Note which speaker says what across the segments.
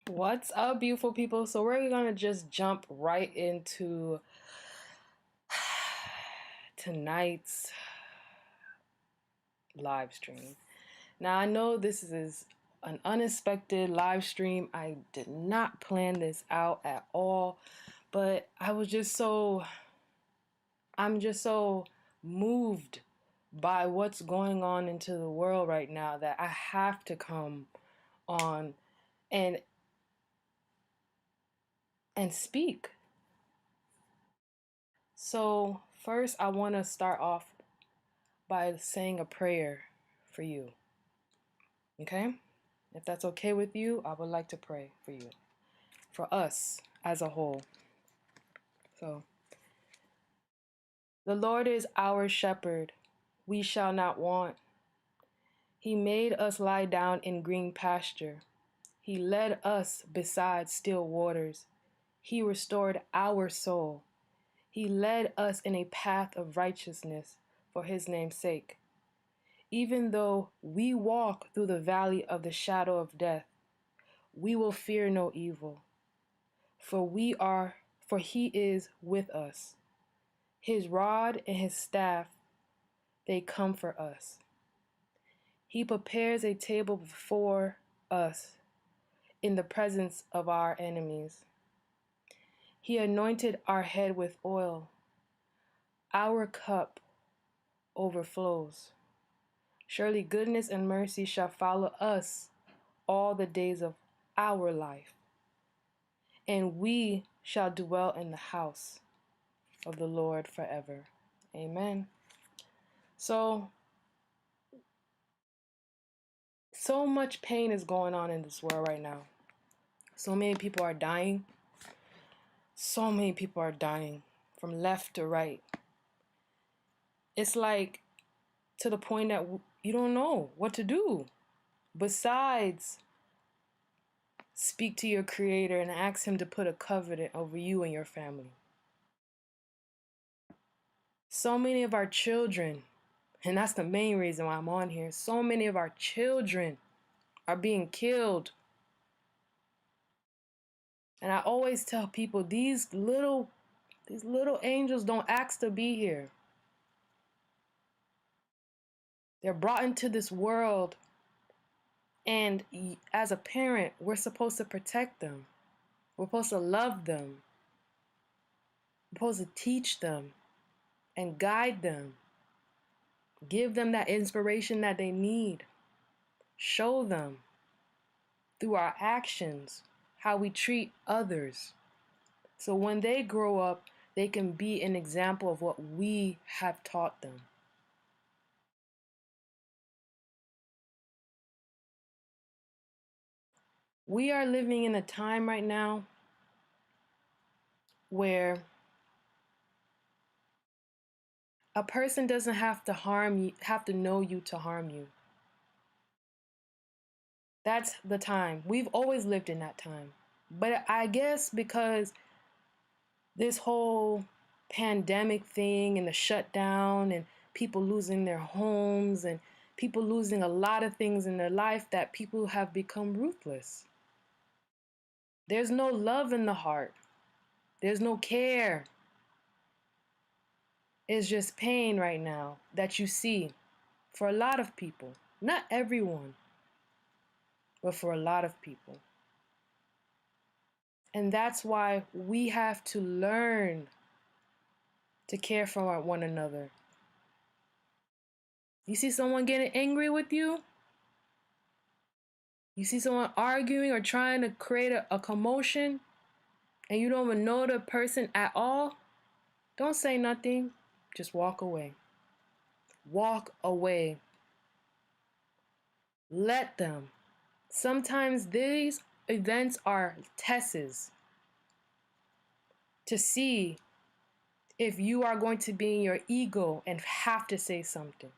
Speaker 1: What's up, beautiful people? So we're gonna just jump right into tonight's live stream. Now I know this is an unexpected live stream. I did not plan this out at all, but I'm just so moved by what's going on into the world right now that I have to come on and speak. So first I want to start off by saying a prayer for you. Okay? If that's okay with you, I would like to pray for you, for us as a whole. So, the Lord is our shepherd, we shall not want. He made us lie down in green pasture. He led us beside still waters. He restored our soul. He led us in a path of righteousness for his name's sake. Even though we walk through the valley of the shadow of death, we will fear no evil, for he is with us. His rod and his staff, they comfort us. He prepares a table before us in the presence of our enemies. He anointed our head with oil. Our cup overflows. Surely goodness and mercy shall follow us all the days of our life, and we shall dwell in the house of the Lord forever. Amen. So much pain is going on in this world right now. So many people are dying. So many people are dying from left to right. It's like to the point that you don't know what to do besides speak to your Creator and ask him to put a covenant over you and your family. So many of our children, and that's the main reason why I'm on here, so many of our children are being killed. And I always tell people, these little angels don't ask to be here. They're brought into this world, and as a parent, we're supposed to protect them. We're supposed to love them. We're supposed to teach them and guide them. Give them that inspiration that they need. Show them through our actions how we treat others. So when they grow up, they can be an example of what we have taught them. We are living in a time right now where a person doesn't have to harm you, have to know you to harm you. That's the time. We've always lived in that time. But I guess because this whole pandemic thing and the shutdown and people losing their homes and people losing a lot of things in their life, that people have become ruthless. There's no love in the heart. There's no care. It's just pain right now that you see for a lot of people. Not everyone, but for a lot of people. And that's why we have to learn to care for one another. You see someone getting angry with you? You see someone arguing or trying to create a commotion, and you don't even know the person at all? Don't say nothing. Just walk away. Walk away. Let them. Sometimes these events are tests to see if you are going to be in your ego and have to say something.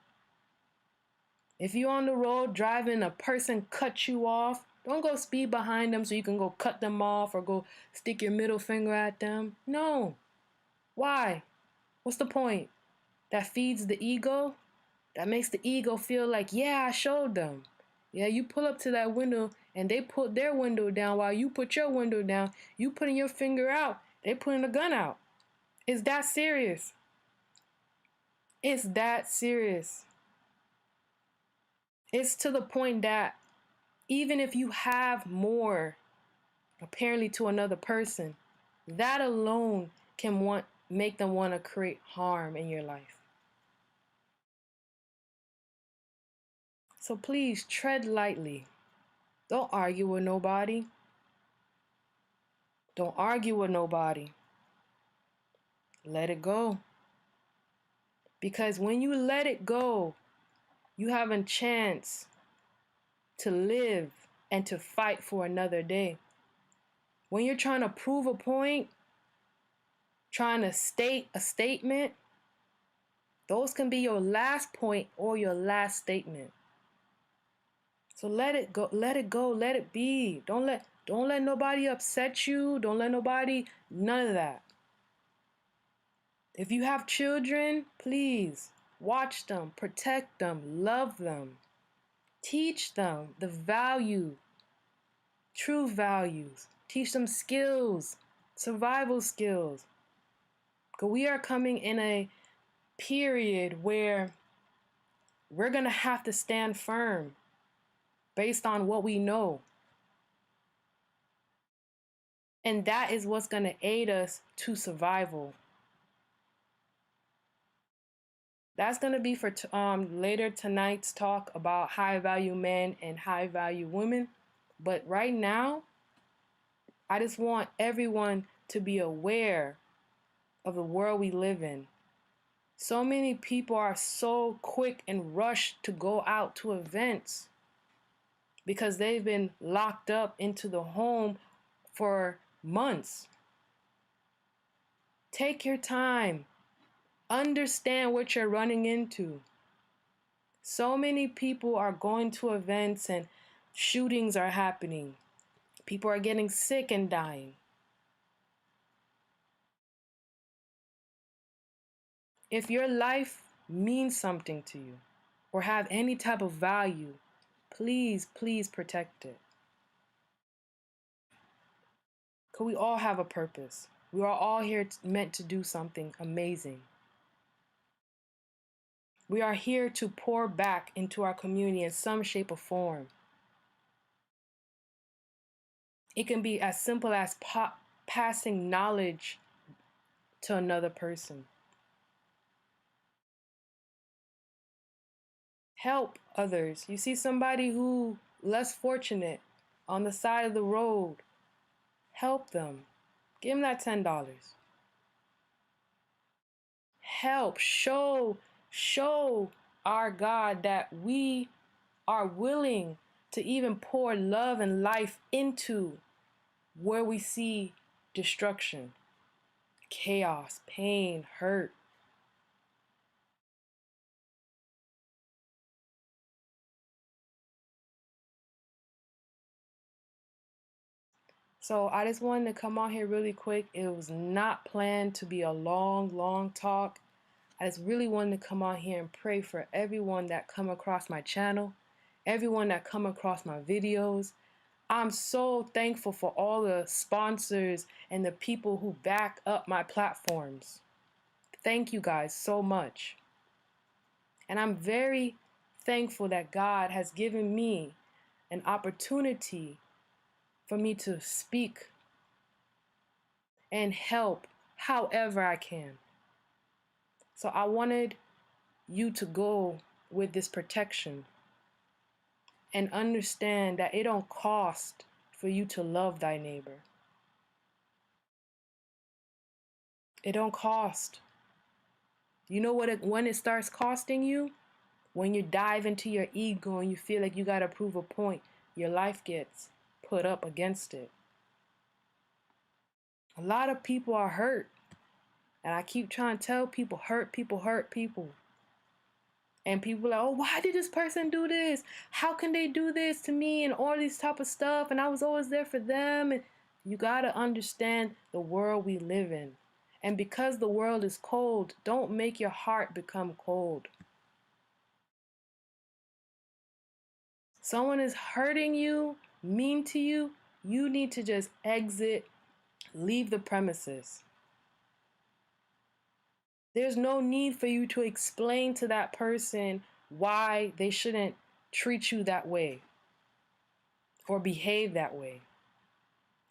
Speaker 1: If you're on the road driving, a person cuts you off, don't go speed behind them so you can go cut them off or go stick your middle finger at them. No. Why? What's the point? That feeds the ego? That makes the ego feel like, yeah, I showed them. Yeah, you pull up to that window and they put their window down while you put your window down. You putting your finger out, they putting a gun out. It's that serious. It's that serious. It's to the point that even if you have more, apparently to another person, that alone can make them want to create harm in your life. So please tread lightly. Don't argue with nobody. Don't argue with nobody. Let it go. Because when you let it go, you have a chance to live and to fight for another day. When you're trying to prove a point, trying to state a statement, those can be your last point or your last statement. So let it go, let it go, let it be. Don't let nobody upset you. Don't let nobody, none of that. If you have children, please watch them, protect them, love them. Teach them the value, true values. Teach them skills, survival skills. Because we are coming in a period where we're going to have to stand firm based on what we know. And that is what's going to aid us to survival. That's going to be for later tonight's talk about high value men and high value women. But right now, I just want everyone to be aware of the world we live in. So many people are so quick and rushed to go out to events because they've been locked up into the home for months. Take your time. Understand what you're running into. So many people are going to events and shootings are happening. People are getting sick and dying. If your life means something to you or have any type of value, please, please protect it. Because we all have a purpose. We are all here meant to do something amazing. We are here to pour back into our community in some shape or form. It can be as simple as passing knowledge to another person. Help others. You see somebody who less fortunate on the side of the road, help them. Give them that $10. Help. Show our God that we are willing to even pour love and life into where we see destruction, chaos, pain, hurt. So I just wanted to come on here really quick. It was not planned to be a long talk. I just really wanted to come on here and pray for everyone that come across my channel, everyone that come across my videos. I'm so thankful for all the sponsors and the people who back up my platforms. Thank you guys so much. And I'm very thankful that God has given me an opportunity for me to speak and help however I can. So I wanted you to go with this protection and understand that it don't cost for you to love thy neighbor. It don't cost. You know when it starts costing you? When you dive into your ego and you feel like you gotta prove a point, your life gets put up against it. A lot of people are hurt. And I keep trying to tell people, hurt people hurt people. And people are like, oh, why did this person do this? How can they do this to me? And all this type of stuff. And I was always there for them. And you gotta understand the world we live in. And because the world is cold, don't make your heart become cold. Someone is hurting you, mean to you, you need to just exit, leave the premises. There's no need for you to explain to that person why they shouldn't treat you that way or behave that way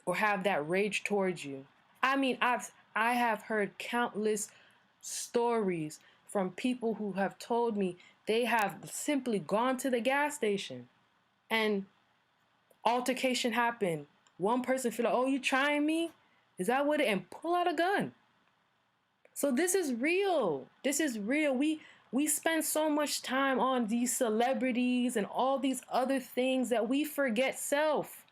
Speaker 1: or have that rage towards you. I mean, I have heard countless stories from people who have told me they have simply gone to the gas station and altercation happened. One person feel like, oh, you trying me? Is that what it? And pull out a gun. So this is real. This is real. We spend so much time on these celebrities and all these other things that we forget self.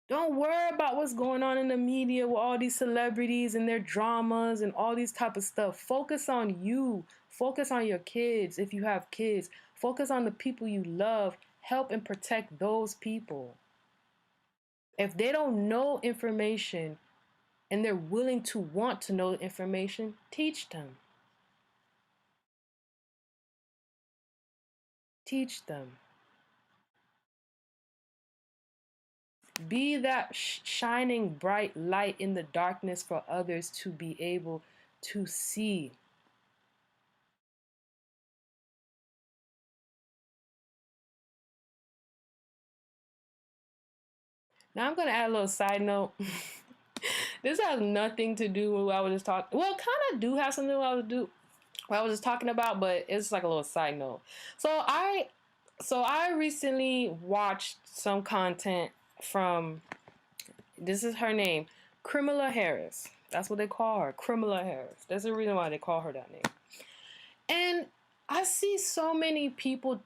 Speaker 1: Don't worry about what's going on in the media with all these celebrities and their dramas and all these type of stuff. Focus on you. Focus on your kids if you have kids. Focus on the people you love. Help and protect those people. If they don't know information and they're willing to want to know information, teach them. Teach them. Be that shining bright light in the darkness for others to be able to see. Now I'm going to add a little side note. This has nothing to do with what I was just talking. Well, kind of do have something what I was just talking about, but it's like a little side note. So I recently watched some content from, this is her name, Kamala Harris. That's what they call her, Kamala Harris. That's the reason why they call her that name. And I see so many people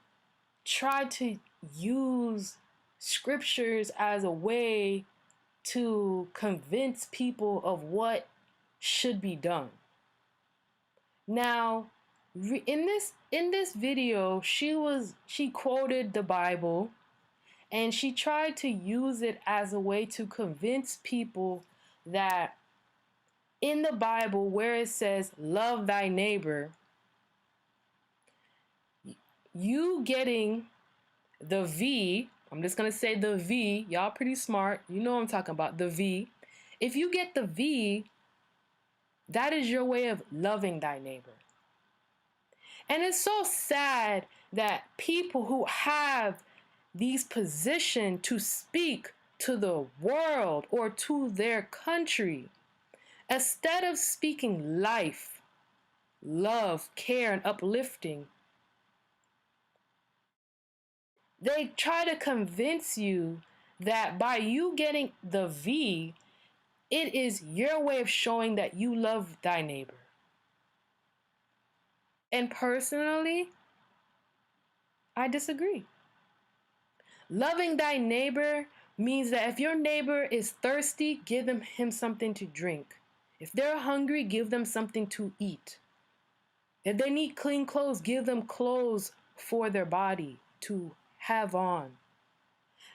Speaker 1: try to use scriptures as a way to convince people of what should be done. Now, in this video, she quoted the Bible and she tried to use it as a way to convince people that in the Bible where it says love thy neighbor, you getting the V, I'm just going to say the V, y'all pretty smart, you know what I'm talking about, the V. If you get the V, that is your way of loving thy neighbor. And it's so sad that people who have these positions to speak to the world or to their country, instead of speaking life, love, care, and uplifting, they try to convince you that by you getting the V, it is your way of showing that you love thy neighbor. And personally, I disagree. Loving thy neighbor means that if your neighbor is thirsty, give him something to drink. If they're hungry, give them something to eat. If they need clean clothes, give them clothes for their body to have on.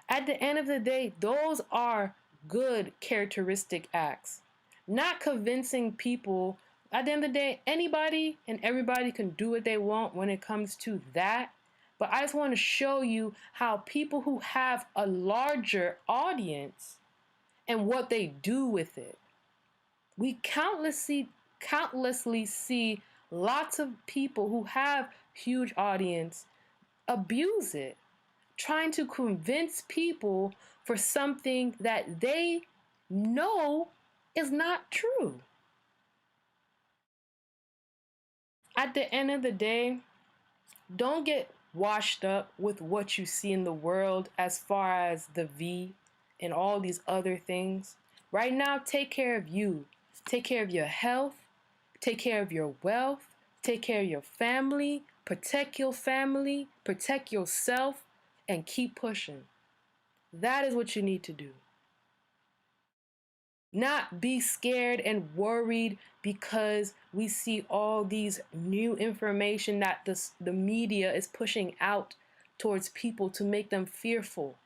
Speaker 1: At the end of the day, those are good characteristic acts. Not convincing people. At the end of the day, anybody and everybody can do what they want when it comes to that. But I just want to show you how people who have a larger audience and what they do with it. We countlessly see lots of people who have huge audience abuse it, trying to convince people for something that they know is not true. At the end of the day, don't get washed up with what you see in the world as far as the V and all these other things. Right now, take care of you. Take care of your health. Take care of your wealth. Take care of your family. Protect yourself, and keep pushing. That is what you need to do. Not be scared and worried because we see all these new information that the media is pushing out towards people to make them fearful.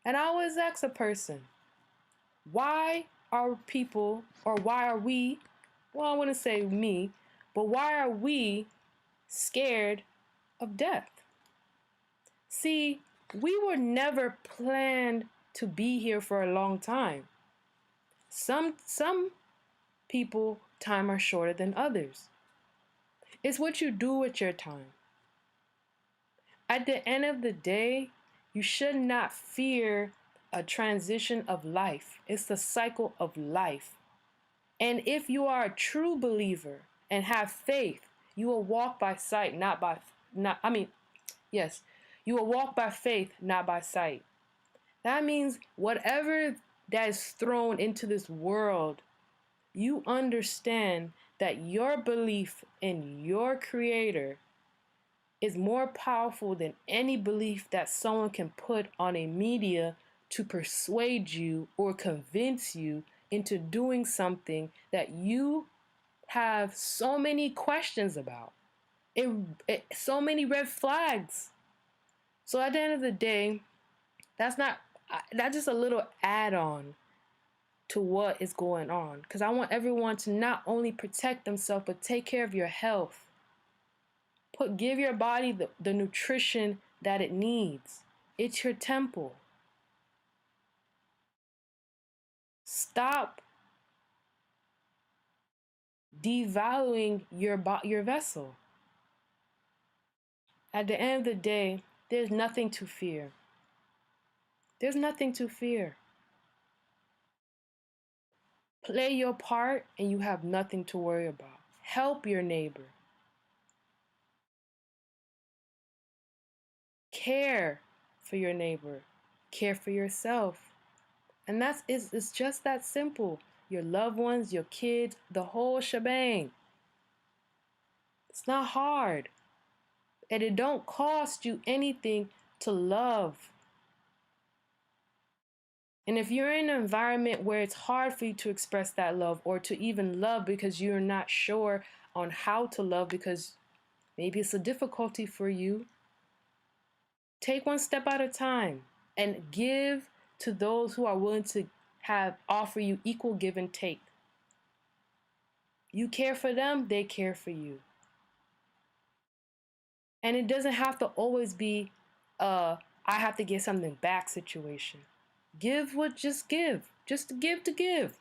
Speaker 1: And I always ask a person, why are people, or why are we, well, I wouldn't say me, but why are we scared of death? See, We were never planned to be here for a long time. Some people time are shorter than others. It's what you do with your time. At the end of the day, you should not fear a transition of life. It's the cycle of life. And if you are a true believer and have faith, you will walk by sight, yes, you will walk by faith, not by sight. That means whatever that is thrown into this world, you understand that your belief in your creator is more powerful than any belief that someone can put on a media to persuade you or convince you into doing something that you have so many questions about. So many red flags. So at the end of the day, that's just a little add-on to what is going on, because I want everyone to not only protect themselves but take care of your health. Give your body the nutrition that it needs. It's your temple. Stop devaluing your vessel. At the end of the day, there's nothing to fear. There's nothing to fear. Play your part and you have nothing to worry about. Help your neighbor. Care for your neighbor. Care for yourself. And it's just that simple. Your loved ones, your kids, the whole shebang. It's not hard. And it don't cost you anything to love. And if you're in an environment where it's hard for you to express that love or to even love because you're not sure on how to love because maybe it's a difficulty for you, take one step at a time and give to those who are willing to offer you equal give and take. You care for them, they care for you. And it doesn't have to always be I have to get something back situation. Just give to give.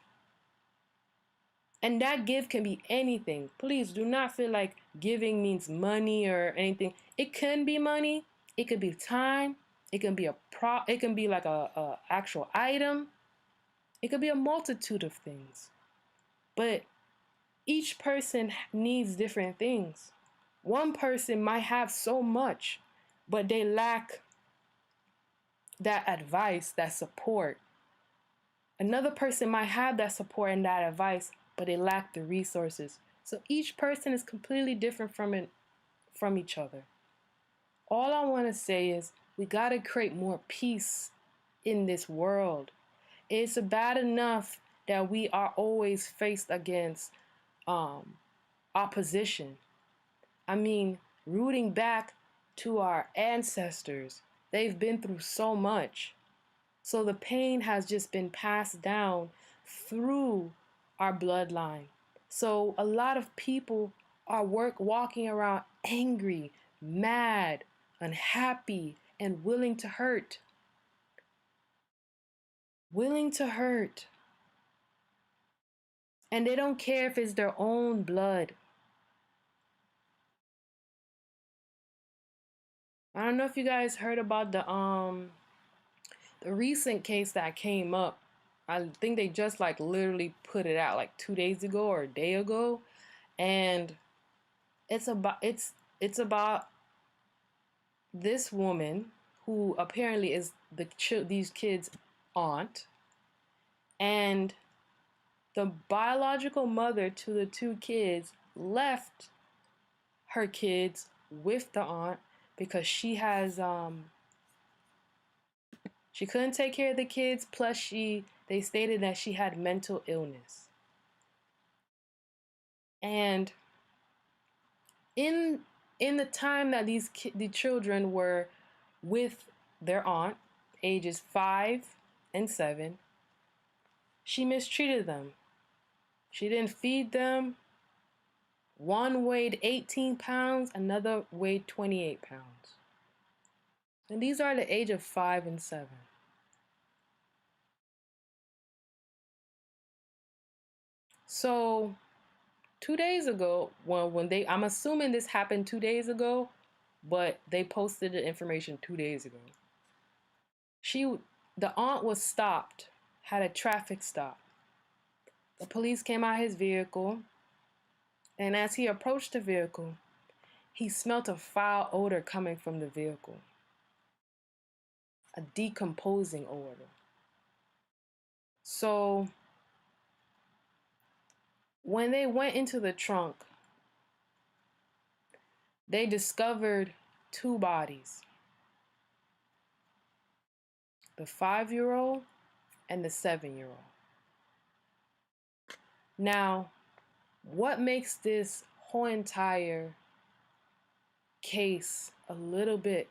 Speaker 1: And that give can be anything. Please do not feel like giving means money or anything. It can be money, it could be time, it can be it can be like a actual item. It could be a multitude of things. But each person needs different things. One person might have so much, but they lack that advice, that support. Another person might have that support and that advice, but they lack the resources. So each person is completely different from each other. All I want to say is we got to create more peace in this world. It's bad enough that we are always faced against opposition. I mean, rooting back to our ancestors. They've been through so much. So the pain has just been passed down through our bloodline. So a lot of people are walking around angry, mad, unhappy, and willing to hurt. Willing to hurt. And they don't care if it's their own blood. I don't know if you guys heard about the recent case that came up. I think they just like literally put it out like 2 days ago or a day ago, and it's about this woman who apparently is these kids' aunt, and the biological mother to the two kids left her kids with the aunt because she couldn't take care of the kids, plus they stated that she had mental illness. And in the time that the children were with their aunt, ages 5 and 7, she mistreated them. She didn't feed them. One weighed 18 pounds, another weighed 28 pounds. And these are the age of 5 and 7. So 2 days ago, I'm assuming this happened 2 days ago, but they posted the information 2 days ago. The aunt was stopped, had a traffic stop. The police came out his vehicle, and as he approached the vehicle, he smelt a foul odor coming from the vehicle, a decomposing odor. So when they went into the trunk, they discovered 2 bodies, the 5-year-old and the 7-year-old. Now, what makes this whole entire case a little bit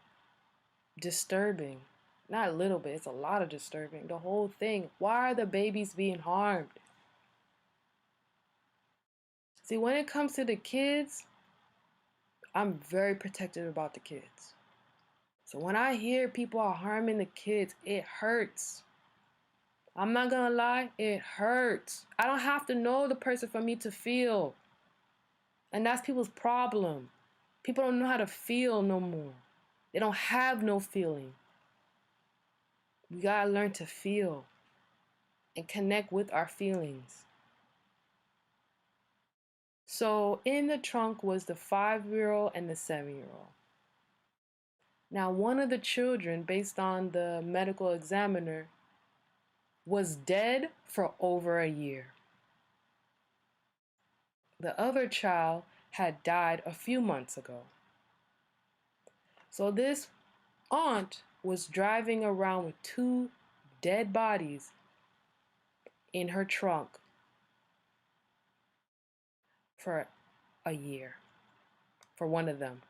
Speaker 1: disturbing? Not a little bit, it's a lot of disturbing. The whole thing, why are the babies being harmed? See, when it comes to the kids, I'm very protective about the kids. So when I hear people are harming the kids, it hurts. I'm not gonna lie, it hurts. I don't have to know the person for me to feel. And that's people's problem. People don't know how to feel no more. They don't have no feeling. We gotta learn to feel and connect with our feelings. So in the trunk was the 5-year-old and the 7-year-old. Now, one of the children, based on the medical examiner, was dead for over a year. The other child had died a few months ago. So this aunt was driving around with 2 dead bodies in her trunk for a year, for one of them,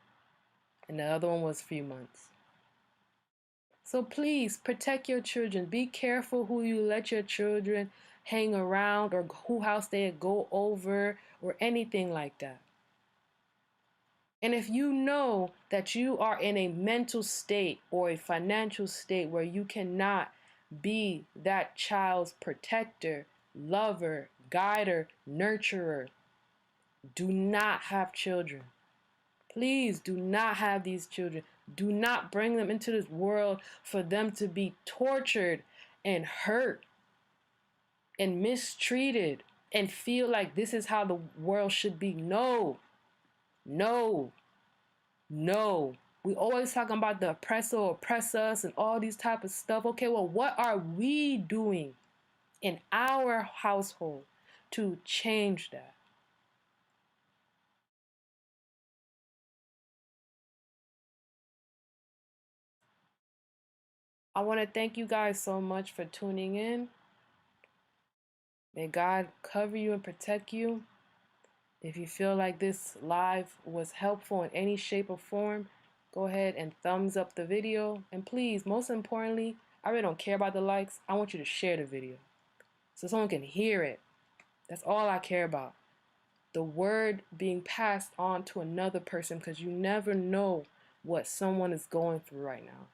Speaker 1: and the other one was a few months. So please protect your children. Be careful who you let your children hang around or who house they go over or anything like that. And if you know that you are in a mental state or a financial state where you cannot be that child's protector, lover, guider, nurturer, do not have children. Please do not have these children. Do not bring them into this world for them to be tortured and hurt and mistreated and feel like this is how the world should be. No, no, no. We always talking about the oppressor oppress us and all these type of stuff. Okay, well, what are we doing in our household to change that? I want to thank you guys so much for tuning in. May God cover you and protect you. If you feel like this live was helpful in any shape or form, go ahead and thumbs up the video. And please, most importantly, I really don't care about the likes. I want you to share the video so someone can hear it. That's all I care about. The word being passed on to another person, because you never know what someone is going through right now.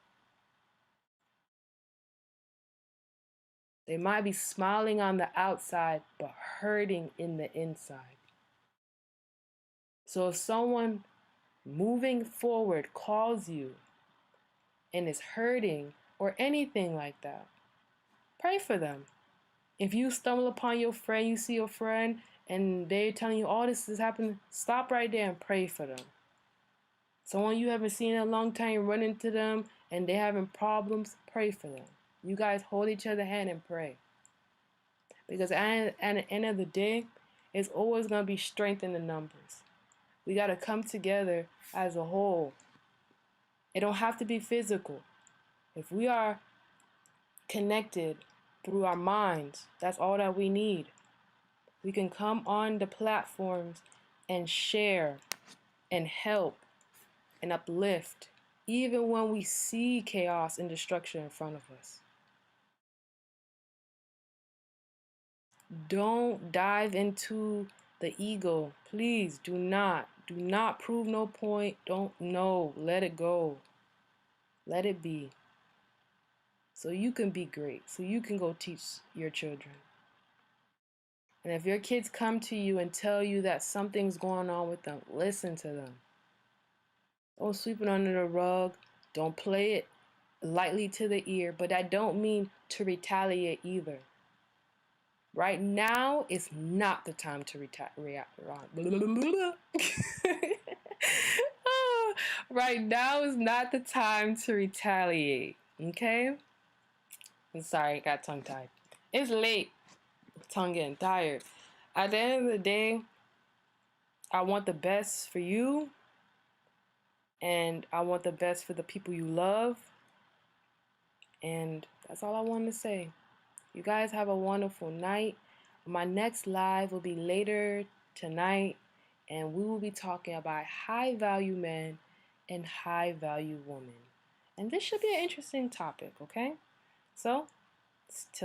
Speaker 1: They might be smiling on the outside, but hurting in the inside. So if someone moving forward calls you and is hurting or anything like that, pray for them. If you stumble upon your friend, you see your friend, and they're telling you all this is happening, stop right there and pray for them. Someone you haven't seen in a long time, you run into them and they're having problems, pray for them. You guys hold each other's hand and pray. Because at the end of the day, it's always going to be strength in the numbers. We got to come together as a whole. It don't have to be physical. If we are connected through our minds, that's all that we need. We can come on the platforms and share and help and uplift, even when we see chaos and destruction in front of us. Don't dive into the ego. Please do not. Do not prove no point. Don't know. Let it go. Let it be. So you can be great. So you can go teach your children. And if your kids come to you and tell you that something's going on with them, listen to them. Don't sweep it under the rug. Don't play it lightly to the ear. But I don't mean to retaliate either. Right now is not the time to retaliate. Right now is not the time to retaliate. Okay? I'm sorry, I got tongue-tied. It's late. Tongue getting tired. At the end of the day, I want the best for you, and I want the best for the people you love, and that's all I wanted to say. You guys have a wonderful night. My next live will be later tonight, and we will be talking about high-value men and high-value women. And this should be an interesting topic, okay? So, till